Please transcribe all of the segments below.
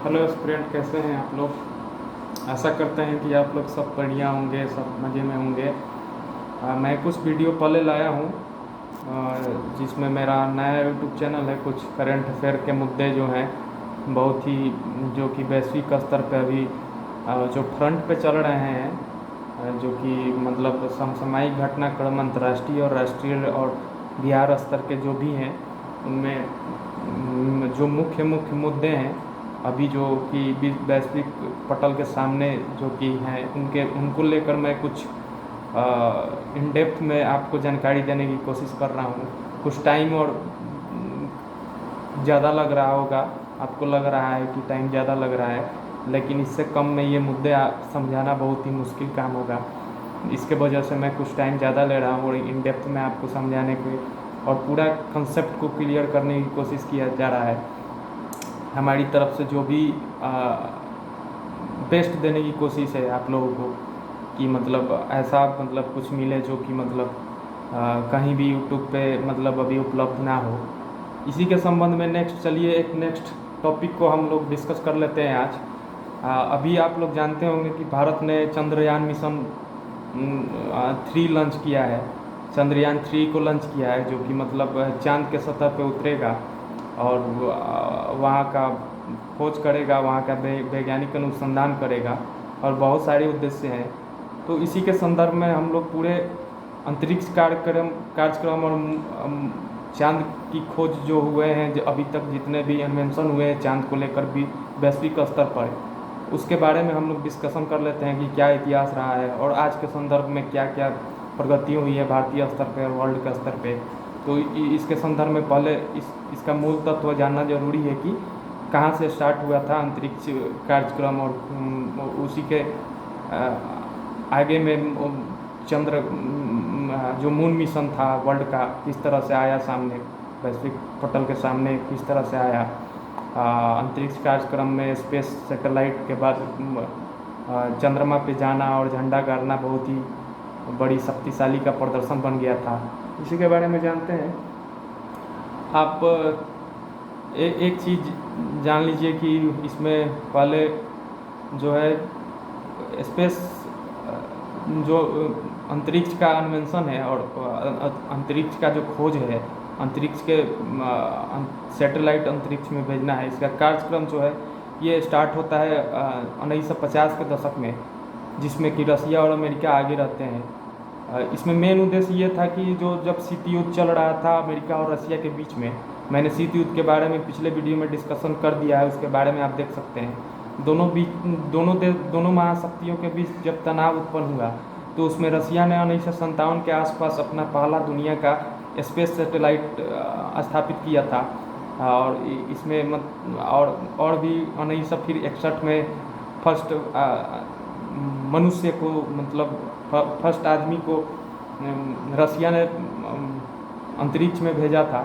Hello student, कैसे हैं आप लोग। आशा करते हैं कि आप लोग सब बढ़िया होंगे, सब मज़े में होंगे। मैं कुछ वीडियो पहले लाया हूँ जिसमें मेरा नया यूट्यूब चैनल है। कुछ करंट अफेयर के मुद्दे जो हैं बहुत ही, जो कि वैश्विक स्तर पे अभी जो फ्रंट पे चल रहे हैं, जो कि मतलब समसामयिक घटनाक्रम अंतर्राष्ट्रीय और राष्ट्रीय और बिहार स्तर के जो भी हैं, उनमें जो मुख्य मुख्य मुद्दे हैं अभी जो कि वैश्विक पटल के सामने जो कि हैं, उनको लेकर मैं कुछ इन डेप्थ में आपको जानकारी देने की कोशिश कर रहा हूँ। कुछ टाइम और ज़्यादा लग रहा होगा, आपको लग रहा है कि टाइम ज़्यादा लग रहा है, लेकिन इससे कम में ये मुद्दे समझाना बहुत ही मुश्किल काम होगा। इसके वजह से मैं कुछ टाइम ज़्यादा ले रहा हूँ और इन डेप्थ में आपको समझाने के और पूरा कंसेप्ट को क्लियर करने की कोशिश किया जा रहा है। हमारी तरफ से जो भी बेस्ट देने की कोशिश है आप लोगों को, कि मतलब ऐसा मतलब कुछ मिले जो कि मतलब कहीं भी यूट्यूब पे मतलब अभी उपलब्ध ना हो। इसी के संबंध में चलिए एक नेक्स्ट टॉपिक को हम लोग डिस्कस कर लेते हैं आज। अभी आप लोग जानते होंगे कि भारत ने चंद्रयान मिशन 3 लॉन्च किया है। चंद्रयान 3 को लॉन्च किया है, जो कि मतलब चांद के सतह पे उतरेगा और वहाँ का खोज करेगा, वहाँ का वैज्ञानिक अनुसंधान करेगा और बहुत सारे उद्देश्य हैं। तो इसी के संदर्भ में हम लोग पूरे अंतरिक्ष कार्यक्रम और चांद की खोज जो हुए हैं, जो अभी तक जितने भी इन्वेंशन हुए हैं चांद को लेकर भी वैश्विक स्तर पर, उसके बारे में हम लोग डिस्कशन कर लेते हैं कि क्या इतिहास रहा है और आज के संदर्भ में क्या क्या प्रगति हुई है भारतीय स्तर पर और वर्ल्ड के स्तर पे। तो इसके संदर्भ में पहले इसका मूल तत्व जानना जरूरी है कि कहाँ से स्टार्ट हुआ था अंतरिक्ष कार्यक्रम और उसी के आगे में चंद्र जो मून मिशन था वर्ल्ड का किस तरह से आया सामने, वैश्विक पटल के सामने किस तरह से आया। अंतरिक्ष कार्यक्रम में स्पेस सैटेलाइट के बाद चंद्रमा पे जाना और झंडा गाड़ना बहुत ही बड़ी शक्तिशाली का प्रदर्शन बन गया था। इसी के बारे में जानते हैं आप। एक चीज़ जान लीजिए कि इसमें पहले जो है स्पेस जो अंतरिक्ष का इन्वेंशन है और अंतरिक्ष का जो खोज है, अंतरिक्ष के सैटेलाइट अंतरिक्ष में भेजना है, इसका कार्यक्रम जो है ये स्टार्ट होता है 1950 के दशक में, जिसमें कि रसिया और अमेरिका आगे रहते हैं। इसमें मेन उद्देश्य ये था कि जो जब शीत युद्ध चल रहा था अमेरिका और रसिया के बीच में, मैंने शीत युद्ध के बारे में पिछले वीडियो में डिस्कशन कर दिया है, उसके बारे में आप देख सकते हैं। दोनों महाशक्तियों के बीच जब तनाव उत्पन्न हुआ तो उसमें रसिया ने 1957 के आसपास अपना पहला दुनिया का स्पेस सैटेलाइट स्थापित किया था और इसमें और भी 1961 में फर्स्ट मनुष्य को मतलब फर्स्ट आदमी को रसिया ने अंतरिक्ष में भेजा था।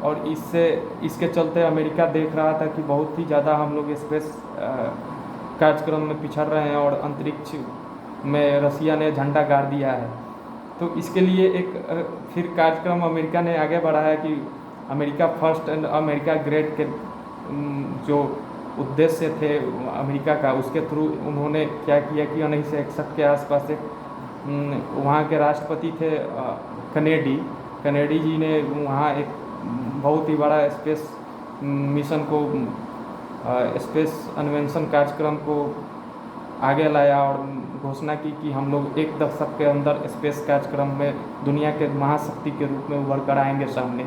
और इसके चलते अमेरिका देख रहा था कि बहुत ही ज़्यादा हम लोग स्पेस कार्यक्रम में पिछड़ रहे हैं और अंतरिक्ष में रसिया ने झंडा गाड़ दिया है। तो इसके लिए एक फिर कार्यक्रम अमेरिका ने आगे बढ़ाया कि America first and America great के जो उद्देश्य थे अमेरिका का, उसके थ्रू उन्होंने क्या किया कि 1961 के आसपास एक वहाँ के राष्ट्रपति थे कनेडी जी ने वहाँ एक बहुत ही बड़ा स्पेस मिशन को स्पेस अन्वेषण कार्यक्रम को आगे लाया और घोषणा की कि हम लोग एक दशक के अंदर स्पेस कार्यक्रम में दुनिया के महाशक्ति के रूप में उभर कर आएंगे सामने।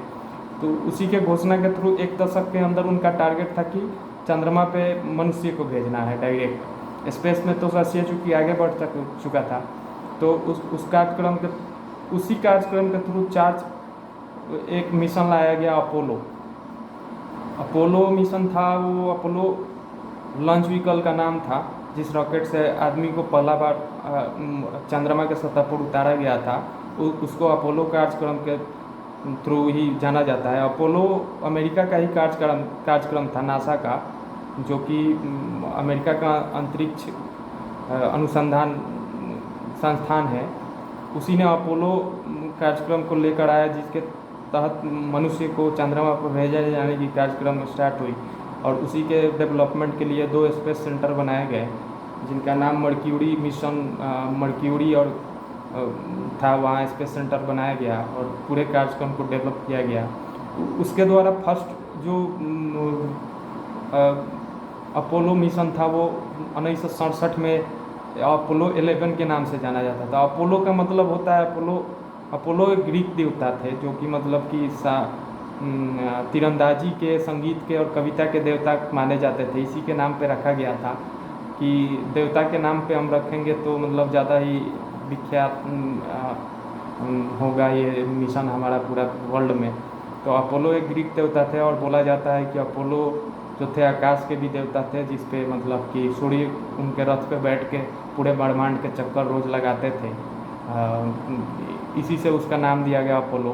तो उसी के घोषणा के थ्रू एक दशक के अंदर उनका टारगेट था कि चंद्रमा पे मनुष्य को भेजना है डायरेक्ट। स्पेस में तो रसिया चूँकि आगे बढ़ चुका था, तो उस कार्यक्रम के उसी कार्यक्रम के थ्रू एक मिशन लाया गया अपोलो मिशन था। वो अपोलो लॉन्च व्हीकल का नाम था, जिस रॉकेट से आदमी को पहला बार चंद्रमा के सतह पर उतारा गया था, उसको अपोलो कार्यक्रम के थ्रू ही जाना जाता है। अपोलो अमेरिका का ही कार्यक्रम था, नासा का, जो कि अमेरिका का अंतरिक्ष अनुसंधान संस्थान है। उसी ने अपोलो कार्यक्रम को लेकर आया, जिसके तहत मनुष्य को चंद्रमा पर भेजे जाने की कार्यक्रम स्टार्ट हुई। और उसी के डेवलपमेंट के लिए 2 स्पेस सेंटर बनाए गए, जिनका नाम मर्क्यूरी मिशन, मर्क्यूरी और था, वहाँ स्पेस सेंटर बनाया गया और पूरे कार्यक्रम को डेवलप किया गया। उसके द्वारा फर्स्ट जो अपोलो मिशन था वो 1967 में अपोलो 11 के नाम से जाना जाता था। अपोलो का मतलब होता है अपोलो एक ग्रीक देवता थे, जो कि मतलब कि तीरंदाजी के, संगीत के और कविता के देवता माने जाते थे। इसी के नाम पे रखा गया था कि देवता के नाम पे हम रखेंगे तो मतलब ज़्यादा ही विख्यात होगा ये मिशन हमारा पूरा वर्ल्ड में। तो अपोलो एक ग्रीक देवता थे और बोला जाता है कि अपोलो जो थे आकाश के भी देवता थे, जिस पे मतलब कि सूर्य उनके रथ पे बैठ के पूरे ब्रह्मांड के चक्कर रोज़ लगाते थे। इसी से उसका नाम दिया गया अपोलो।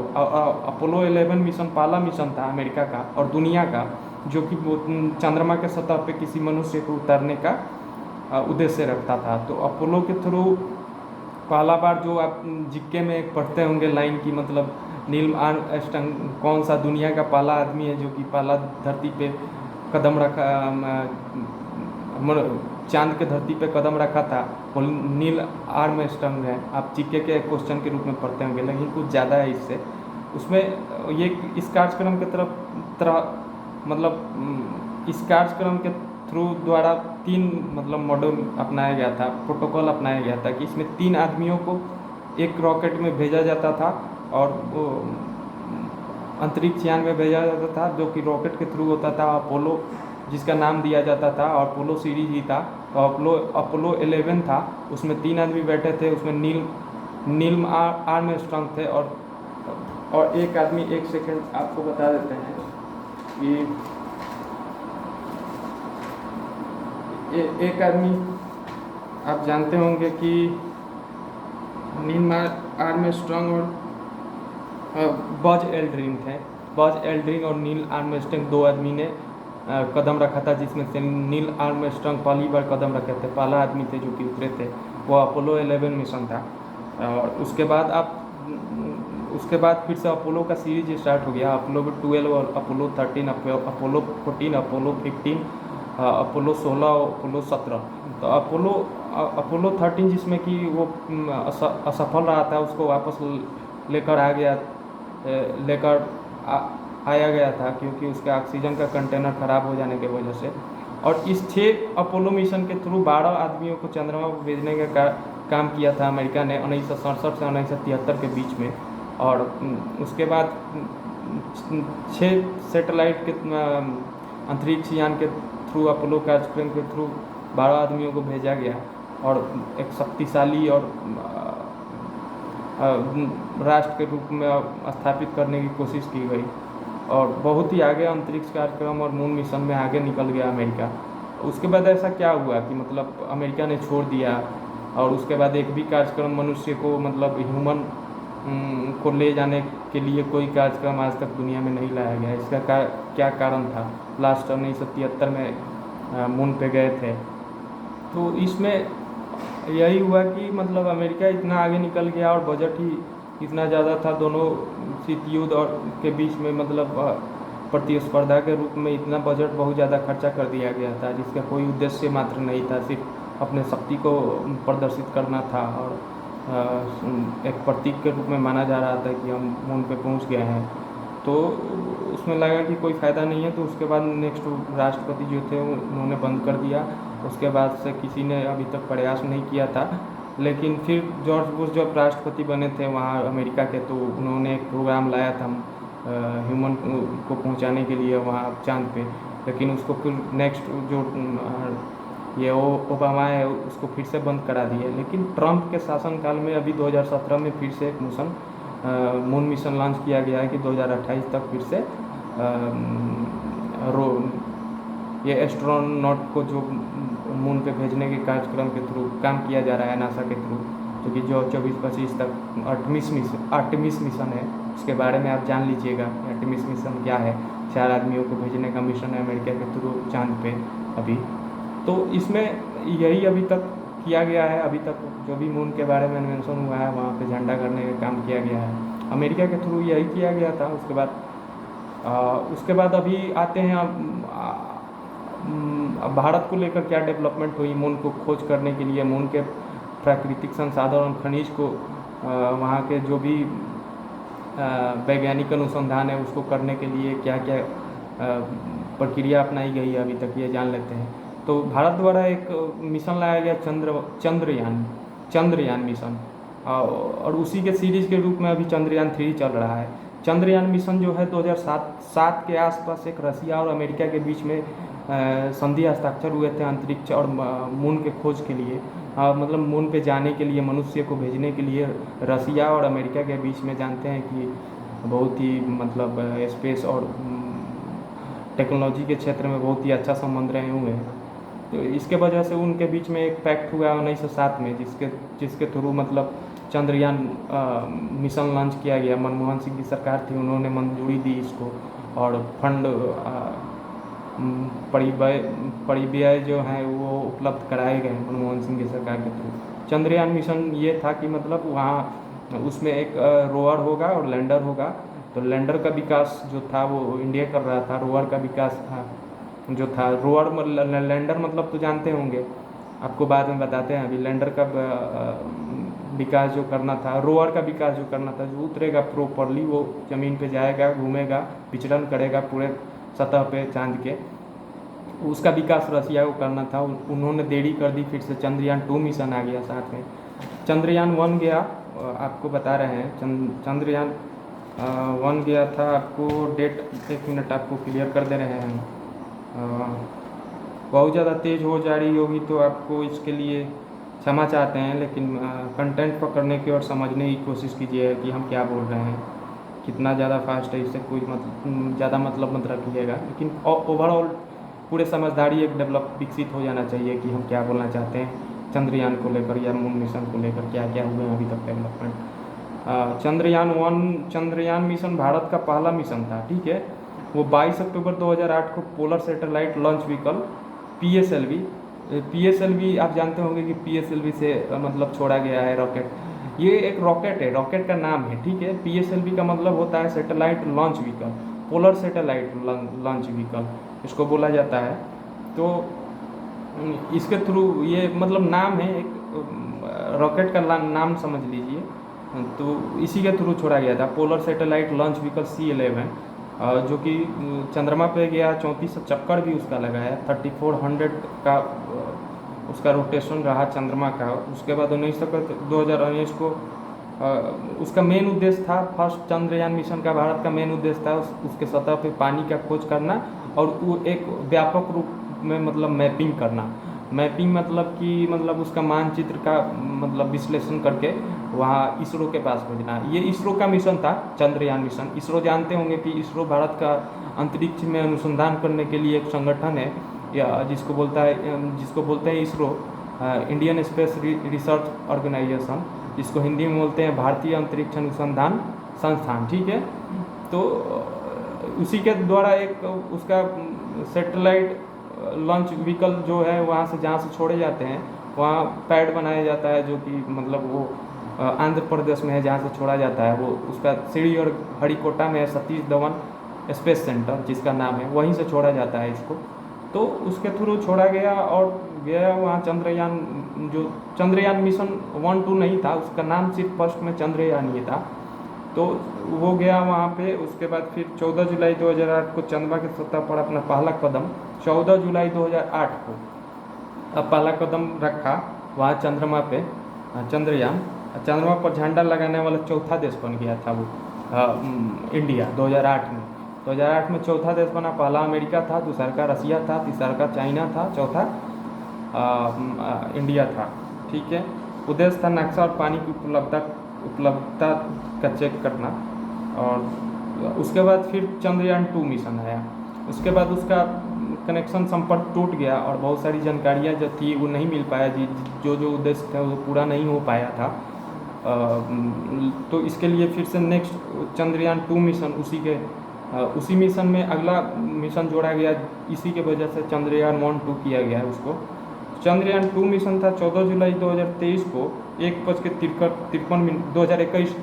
अपोलो 11 मिशन पहला मिशन था अमेरिका का और दुनिया का, जो कि चंद्रमा के सतह पे किसी मनुष्य को उतारने का उद्देश्य रखता था। तो अपोलो के थ्रू पहला बार, जो आप जिक्के में एक पढ़ते होंगे लाइन की, मतलब नील आर्मस्ट्रांग कौन सा दुनिया का पहला आदमी है जो कि पहला धरती पे कदम रखा, चांद के धरती पे कदम रखा था, वो नील आर्मस्ट्रांग है। आप जीके के क्वेश्चन के रूप में पढ़ते होंगे, लेकिन कुछ ज़्यादा है इससे। उसमें ये इस कार्यक्रम के इस कार्यक्रम के थ्रू द्वारा 3 मतलब मॉड्यूल अपनाया गया था, प्रोटोकॉल अपनाया गया था कि इसमें 3 आदमियों को एक रॉकेट में भेजा जाता था और वो अंतरिक्ष यान में भेजा जाता था, जो कि रॉकेट के थ्रू होता था। अपोलो जिसका नाम दिया जाता था, और अपोलो सीरीज ही था। तो अपोलो 11 था, उसमें 3 आदमी बैठे थे। उसमें नील आर्मस्ट्रांग थे और एक आदमी, एक सेकंड आपको बता देते हैं कि एक आदमी आप जानते होंगे कि नील आर्मस्ट्रांग और बज एल्ड्रिन थे। बज एल्ड्रिन और नील आर्मस्ट्रांग 2 आदमी ने कदम रखा था, जिसमें से नील आर्मस्ट्रांग पहली बार कदम रखे थे, पहला आदमी थे जो कि उतरे थे। वो अपोलो 11 मिशन था। और उसके बाद फिर से अपोलो का सीरीज स्टार्ट हो गया। अपोलो 12 और Apollo 13, Apollo 14, Apollo 15, Apollo 16, Apollo 17। तो अपोलो 13 जिसमें कि वो असफल रहा था, उसको वापस लेकर आया गया था, क्योंकि उसका ऑक्सीजन का कंटेनर ख़राब हो जाने की वजह से। और इस 6 अपोलो मिशन के थ्रू 12 आदमियों को चंद्रमा पर भेजने का काम किया था अमेरिका ने 1967 से 1973 के बीच में। और उसके बाद 6 सैटेलाइट के अंतरिक्ष यान के थ्रू, अपोलो कार्यक्रम के थ्रू 12 आदमियों को भेजा गया और एक शक्तिशाली और राष्ट्र के रूप में स्थापित करने की कोशिश की गई। और बहुत ही आगे अंतरिक्ष कार्यक्रम और मून मिशन में आगे निकल गया अमेरिका। उसके बाद ऐसा क्या हुआ कि मतलब अमेरिका ने छोड़ दिया, और उसके बाद एक भी कार्यक्रम मनुष्य को, मतलब ह्यूमन को ले जाने के लिए कोई कार्यक्रम आज तक दुनिया में नहीं लाया गया। इसका क्या कारण था? लास्ट 1973 में मून पे गए थे। तो इसमें यही हुआ कि मतलब अमेरिका इतना आगे निकल गया और बजट ही इतना ज़्यादा था, दोनों शीत युद्ध और के बीच में मतलब प्रतिस्पर्धा के रूप में इतना बजट बहुत ज़्यादा खर्चा कर दिया गया था, जिसका कोई उद्देश्य मात्र नहीं था, सिर्फ अपने शक्ति को प्रदर्शित करना था। और एक प्रतीक के रूप में माना जा रहा था कि हम मून पे पहुंच गए हैं। तो उसमें लगा कि कोई फ़ायदा नहीं है, तो उसके बाद नेक्स्ट राष्ट्रपति जो थे उन्होंने बंद कर दिया। उसके बाद से किसी ने अभी तक प्रयास नहीं किया था। लेकिन फिर जॉर्ज बुश जब राष्ट्रपति बने थे वहाँ अमेरिका के, तो उन्होंने एक प्रोग्राम लाया था ह्यूमन को पहुँचाने के लिए वहाँ चांद पे। लेकिन उसको फिर नेक्स्ट जो ये ओबामा है उसको फिर से बंद करा दिए। लेकिन ट्रंप के शासनकाल में अभी 2017 में फिर से एक मून मिशन लॉन्च किया गया है कि 2028 तक फिर से ये एस्ट्रोनॉट को जो मून पे भेजने के कार्यक्रम के थ्रू काम किया जा रहा है नासा के थ्रू, तो कि जो 24-25 तक आर्टेमिस मिशन है, उसके बारे में आप जान लीजिएगा। आर्टेमिस मिशन क्या है? 4 आदमियों को भेजने का मिशन है अमेरिका के थ्रू चांद पे अभी। तो इसमें यही अभी तक किया गया है। अभी तक जो भी मून के बारे में मेंशन हुआ है वहाँ पे झंडा करने का काम किया गया है, अमेरिका के थ्रू यही किया गया था। उसके बाद अभी आते हैं भारत को लेकर क्या डेवलपमेंट हुई मून को खोज करने के लिए, मून के प्राकृतिक संसाधन और खनिज को वहाँ के जो भी वैज्ञानिक अनुसंधान है उसको करने के लिए क्या क्या प्रक्रिया अपनाई गई है अभी तक, ये जान लेते हैं। तो भारत द्वारा एक मिशन लाया गया चंद्रयान मिशन, और उसी के सीरीज के रूप में अभी चंद्रयान 3 चल रहा है। चंद्रयान मिशन जो है 2007 के आसपास एक रसिया और अमेरिका के बीच में संधि हस्ताक्षर हुए थे अंतरिक्ष और मून के खोज के लिए, मतलब मून पे जाने के लिए, मनुष्य को भेजने के लिए रसिया और अमेरिका के बीच में जानते हैं कि बहुत ही मतलब स्पेस और टेक्नोलॉजी के क्षेत्र में बहुत ही अच्छा संबंध रहे हुए हैं। तो इसके वजह से उनके बीच में एक पैक्ट हुआ 1907 में, जिसके थ्रू मतलब चंद्रयान मिशन लॉन्च किया गया। मनमोहन सिंह की सरकार थी, उन्होंने मंजूरी दी इसको, और फंड परिव्यय जो हैं वो उपलब्ध कराए गए मनमोहन सिंह की सरकार के थ्रू। चंद्रयान मिशन ये था कि मतलब वहाँ उसमें एक रोवर होगा और लैंडर होगा। तो लैंडर का विकास जो था वो इंडिया कर रहा था, रोवर का विकास था जो था रोवर लैंडर मतलब तो जानते होंगे, आपको बाद में बताते हैं। अभी लैंडर का विकास जो करना था, रोवर का विकास जो करना था, जो उतरेगा प्रॉपरली, वो ज़मीन पे जाएगा, घूमेगा, विचरण करेगा पूरे सतह पे चांद के, उसका विकास रसिया को करना था। उन्होंने देरी कर दी, फिर से चंद्रयान 2 मिशन आ गया साथ में। चंद्रयान 1 गया, आपको बता रहे हैं चंद्रयान 1 गया था, आपको डेट 1 मिनट आपको क्लियर कर दे रहे हैं। बहुत ज़्यादा तेज़ हो जा रही होगी तो आपको इसके लिए क्षमा चाहते हैं, लेकिन कंटेंट पकड़ने की और समझने की कोशिश कीजिए कि हम क्या बोल रहे हैं, कितना ज़्यादा फास्ट है, इससे कोई ज़्यादा मतलब मत रखिएगा। लेकिन ओवरऑल पूरे समझदारी एक विकसित हो जाना चाहिए कि हम क्या बोलना चाहते हैं चंद्रयान को लेकर या मून मिशन को लेकर, क्या क्या हुए हैं अभी तक डेवलपमेंट। चंद्रयान मिशन भारत का पहला मिशन था, ठीक है। वो 22 अक्टूबर 2008 को polar satellite launch vehicle PSLV आप जानते होंगे कि PSLV से मतलब छोड़ा गया है रॉकेट। ये एक रॉकेट है, रॉकेट का नाम है, ठीक है। PSLV का मतलब होता है satellite launch vehicle, polar satellite launch vehicle इसको बोला जाता है। तो इसके थ्रू ये मतलब नाम है, एक रॉकेट का नाम समझ लीजिए। तो इसी के थ्रू छोड़ा गया था polar satellite launch vehicle C11, जो कि चंद्रमा पे गया। 34 चक्कर भी उसका लगाया, 3400 का उसका रोटेशन रहा चंद्रमा का। उसके बाद 2019 को उसका मेन उद्देश्य था, फर्स्ट चंद्रयान मिशन का भारत का मेन उद्देश्य था उसके सतह पे पानी का खोज करना, और वो एक व्यापक रूप में मतलब मैपिंग करना। मैपिंग मतलब कि मतलब उसका मानचित्र का मतलब विश्लेषण करके वहाँ इसरो के पास भेजना। ये इसरो का मिशन था चंद्रयान मिशन। इसरो जानते होंगे कि इसरो भारत का अंतरिक्ष में अनुसंधान करने के लिए एक संगठन है, या जिसको बोलते हैं ISRO, Indian space research organisation, जिसको हिंदी में बोलते हैं भारतीय अंतरिक्ष अनुसंधान संस्थान, ठीक है। तो उसी के द्वारा एक उसका सैटेलाइट लॉन्च व्हीकल जो है वहाँ से जहाँ से छोड़े जाते हैं वहाँ पैड बनाया जाता है, जो कि मतलब वो आंध्र प्रदेश में है जहाँ से छोड़ा जाता है। वो उसका सीढ़ी और हरिकोटा में है सतीश धवन स्पेस सेंटर जिसका नाम है, वहीं से छोड़ा जाता है इसको। तो उसके थ्रू छोड़ा गया और गया वहाँ चंद्रयान मिशन 1-2 नहीं था, उसका नाम सिर्फ फर्स्ट में चंद्रयान ही था। तो वो गया वहाँ पे। उसके बाद फिर 14 जुलाई 2008 को चंद्रमा की सतह पर अपना पहला कदम 14 जुलाई 2008 को पहला कदम रखा वहाँ चंद्रमा पे चंद्रयान। चंद्रमा पर झंडा लगाने वाला चौथा देश बन गया था वो इंडिया 2008 में चौथा देश बना। पहला अमेरिका था, दूसरा का रसिया था, तीसरा का चाइना था, चौथा इंडिया था, ठीक है। उद्देश्य था नक्शा और पानी की उपलब्धता का चेक करना। और उसके बाद फिर चंद्रयान 2 मिशन आया। उसके बाद उसका कनेक्शन संपर्क टूट गया और बहुत सारी जानकारियाँ जो थी वो नहीं मिल पाया, जो उद्देश्य था वो पूरा नहीं हो पाया था। तो इसके लिए फिर से नेक्स्ट चंद्रयान 2 मिशन उसी मिशन में अगला मिशन जोड़ा गया। इसी के वजह से चंद्रयान 1-2 किया गया है उसको। चंद्रयान 2 मिशन था 14 जुलाई 2023 को 1:53 2021 को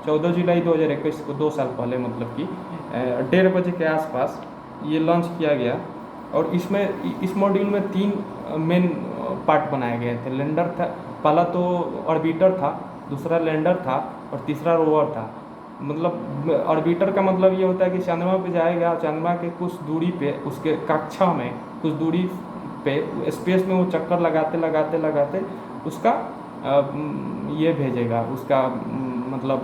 14 जुलाई 2021 को 2 साल पहले, मतलब कि 1:30 बजे के आसपास ये लॉन्च किया गया। और इसमें इस मॉड्यूल में 3 मेन पार्ट बनाए गए थे। लैंडर था, पहला तो ऑर्बिटर था, दूसरा लैंडर था और तीसरा रोवर था। मतलब ऑर्बिटर का मतलब ये होता है कि चंद्रमा पे जाएगा, चंद्रमा के कुछ दूरी पे, उसके कक्षा में कुछ दूरी पे स्पेस में वो चक्कर लगाते लगाते लगाते उसका ये भेजेगा, उसका मतलब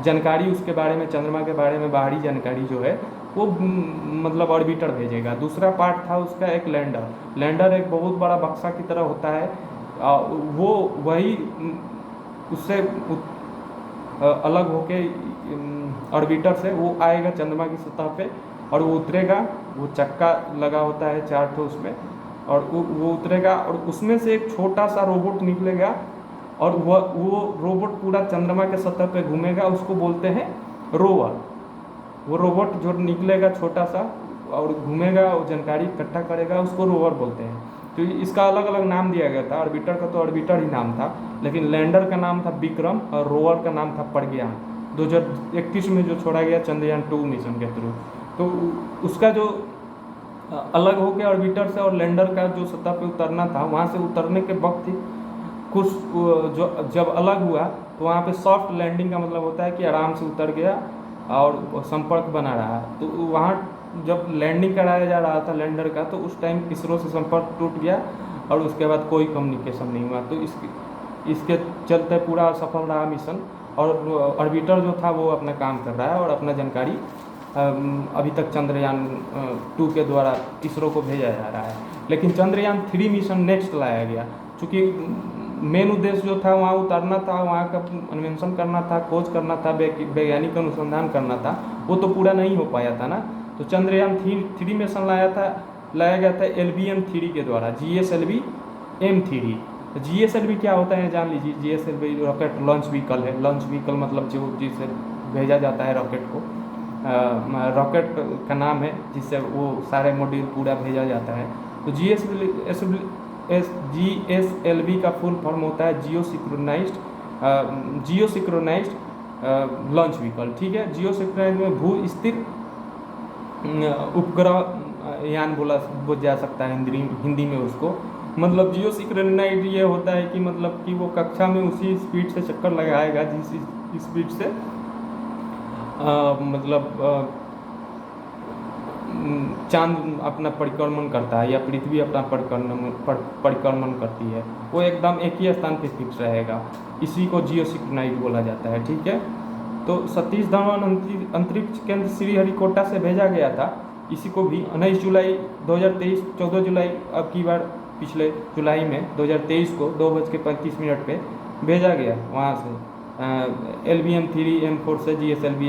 जानकारी उसके बारे में, चंद्रमा के बारे में बाहरी जानकारी जो है वो मतलब ऑर्बिटर भेजेगा। दूसरा पार्ट था उसका एक लैंडर। लैंडर एक बहुत बड़ा बक्सा की तरह होता है, वो वही उससे अलग होके ऑर्बिटर से वो आएगा चंद्रमा की सतह पे और वो उतरेगा। वो चक्का लगा होता है 4 ठो उसमें, और वो उतरेगा और उसमें से एक छोटा सा रोबोट निकलेगा और वो रोबोट पूरा चंद्रमा के सतह पे घूमेगा, उसको बोलते हैं रोवर। वो रोबोट जो निकलेगा छोटा सा और घूमेगा और जानकारी इकट्ठा करेगा, उसको रोवर बोलते हैं। तो इसका अलग अलग नाम दिया गया था। ऑर्बिटर का तो ऑर्बिटर ही नाम था, लेकिन लैंडर का नाम था विक्रम और रोवर का नाम था प्रज्ञान, 2021 में जो छोड़ा गया चंद्रयान 2 मिशन के थ्रू। तो उसका जो अलग हो गया ऑर्बिटर से, और लैंडर का जो सतह पे उतरना था, वहाँ से उतरने के वक्त ही कुछ जो जब अलग हुआ तो वहाँ पे सॉफ्ट लैंडिंग का मतलब होता है कि आराम से उतर गया और संपर्क बना रहा। तो वहाँ जब लैंडिंग कराया जा रहा था लैंडर का, तो उस टाइम इसरो से संपर्क टूट गया और उसके बाद कोई कम्युनिकेशन नहीं हुआ। तो इसके चलते पूरा असफल रहा मिशन, और ऑर्बिटर जो था वो अपना काम कर रहा है और अपना जानकारी अभी तक चंद्रयान 2 के द्वारा इसरो को भेजा जा रहा है। लेकिन चंद्रयान 3 मिशन नेक्स्ट लाया गया, चूँकि मेन उद्देश्य जो था वहाँ उतरना था, वहाँ का अन्वेषण करना था, खोज करना था, वैज्ञानिक अनुसंधान करना था, वो तो पूरा नहीं हो पाया था ना। तो चंद्रयान 3 मिशन लाया गया था LVM-3 के द्वारा, GSLV M3। GSLV क्या होता है जान लीजिए। GSLV रॉकेट लॉन्च व्हीकल है। लॉन्च व्हीकल मतलब जो जिससे भेजा जाता है रॉकेट को, रॉकेट का नाम है जिससे वो सारे मॉड्यूल पूरा भेजा जाता है। तो GSLV का फुल फॉर्म होता है जियो सिक्रोनाइज्ड लॉन्च व्हीकल। ठीक है, जियो सिक्रोनाइज्ड में भू स्थिर उपग्रह यान बोला जा सकता है हिंदी में उसको। मतलब जियो सिक्रोनाइज्ड ये होता है कि मतलब कि वो कक्षा में उसी स्पीड से चक्कर लगाएगा जिस स्पीड से मतलब चांद अपना परिक्रमण करता है या पृथ्वी अपना परिक्रमण करती है, वो एकदम एक ही स्थान पे फिक्स रहेगा। इसी को जियो सिक्रोनाइज्ड बोला जाता है। ठीक है, तो सतीश धवन अंतरिक्ष केंद्र श्रीहरिकोटा से भेजा गया था। इसी को भी 19 जुलाई 2023, 14 जुलाई अब की बार पिछले जुलाई में 2023 को 2:35 पे भेजा गया वहाँ से। LVM-3 M4 से GSLV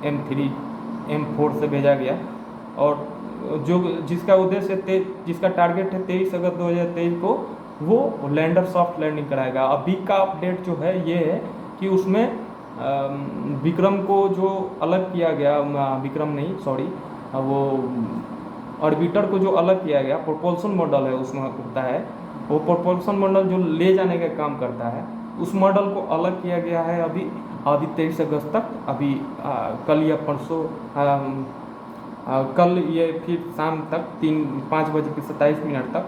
M3 M4 से भेजा गया, और जो जिसका उद्देश्य जिसका टारगेट है 23 अगस्त 2023 को वो लैंडर सॉफ्ट लैंडिंग कराएगा। अभी का अपडेट जो है ये है कि उसमें विक्रम को जो अलग किया गया, विक्रम नहीं सॉरी, वो ऑर्बिटर को जो अलग किया गया, प्रोपल्शन मॉडल है उसमें होता है, वो प्रोपल्शन मॉडल जो ले जाने का काम करता है, उस मॉडल को अलग किया गया है अभी 23 अगस्त तक। अभी कल या परसों कल ये फिर शाम तक 5:27 तक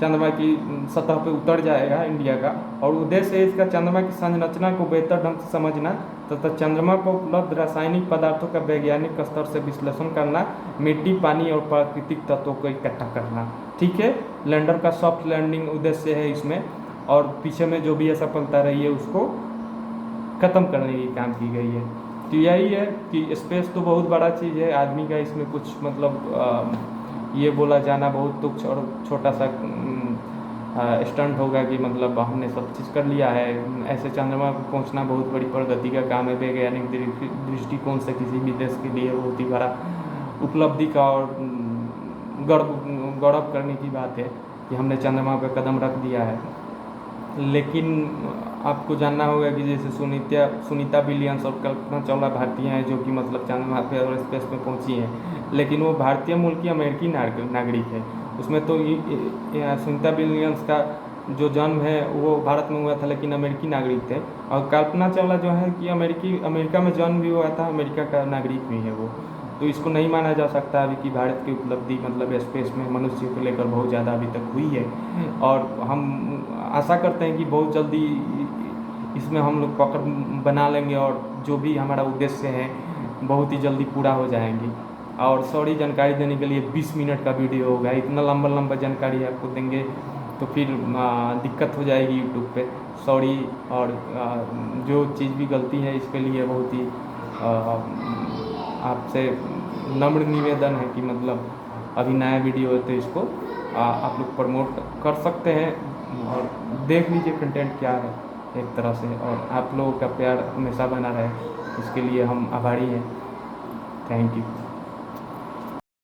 चंद्रमा की सतह पर उतर जाएगा इंडिया का। और उद्देश्य है इसका चंद्रमा की संरचना को बेहतर ढंग से समझना तथा चंद्रमा को उपलब्ध रासायनिक पदार्थों का वैज्ञानिक स्तर से विश्लेषण करना, मिट्टी, पानी और प्राकृतिक तत्वों को इकट्ठा करना। ठीक है, लैंडर का सॉफ्ट लैंडिंग उद्देश्य है इसमें, और पीछे में जो भी असफलता रही है उसको ख़त्म करने की काम की गई है। तो यही है कि स्पेस तो बहुत बड़ा चीज़ है, आदमी का इसमें कुछ मतलब ये बोला जाना बहुत तुच्छ और छोटा सा स्टंट होगा कि मतलब हमने सब चीज़ कर लिया है। ऐसे चंद्रमा पर पहुंचना बहुत बड़ी प्रगति का काम है। वैज्ञानिक दृष्टिकोण से किसी भी देश के लिए बहुत ही बड़ा उपलब्धि का और गौरव करने की बात है कि हमने चंद्रमा पर कदम रख दिया है। लेकिन आपको जानना होगा कि जैसे सुनीता विलियम्स और कल्पना चावला भारतीय हैं, जो कि मतलब चंद्रमा पे और स्पेस में पहुंची हैं, लेकिन वो भारतीय मूल की अमेरिकी नागरिक है। उसमें तो सुनीता विलियम्स का जो जन्म है वो भारत में हुआ था, लेकिन अमेरिकी नागरिक थे। और कल्पना चावला जो है कि अमेरिका में जन्म भी हुआ था, अमेरिका का नागरिक भी है वो। तो इसको नहीं माना जा सकता अभी कि भारत की उपलब्धि मतलब स्पेस में मनुष्य को लेकर बहुत ज़्यादा अभी तक हुई है। और हम आशा करते हैं कि बहुत जल्दी इसमें हम लोग पकड़ बना लेंगे और जो भी हमारा उद्देश्य है बहुत ही जल्दी पूरा हो जाएंगे। और सॉरी जानकारी देने के लिए 20 मिनट का वीडियो होगा, इतना लंबा लंबा जानकारी आपको देंगे तो फिर दिक्कत हो जाएगी यूट्यूब पे। सॉरी। और जो चीज़ भी गलती है इसके लिए बहुत ही आपसे नम्र निवेदन है कि मतलब अभी नया वीडियो है तो इसको आप लोग प्रमोट कर सकते हैं और देख लीजिए कंटेंट क्या है एक तरह से। और आप लोगों का प्यार हमेशा बना रहे इसके लिए हम आभारी हैं। Thank you.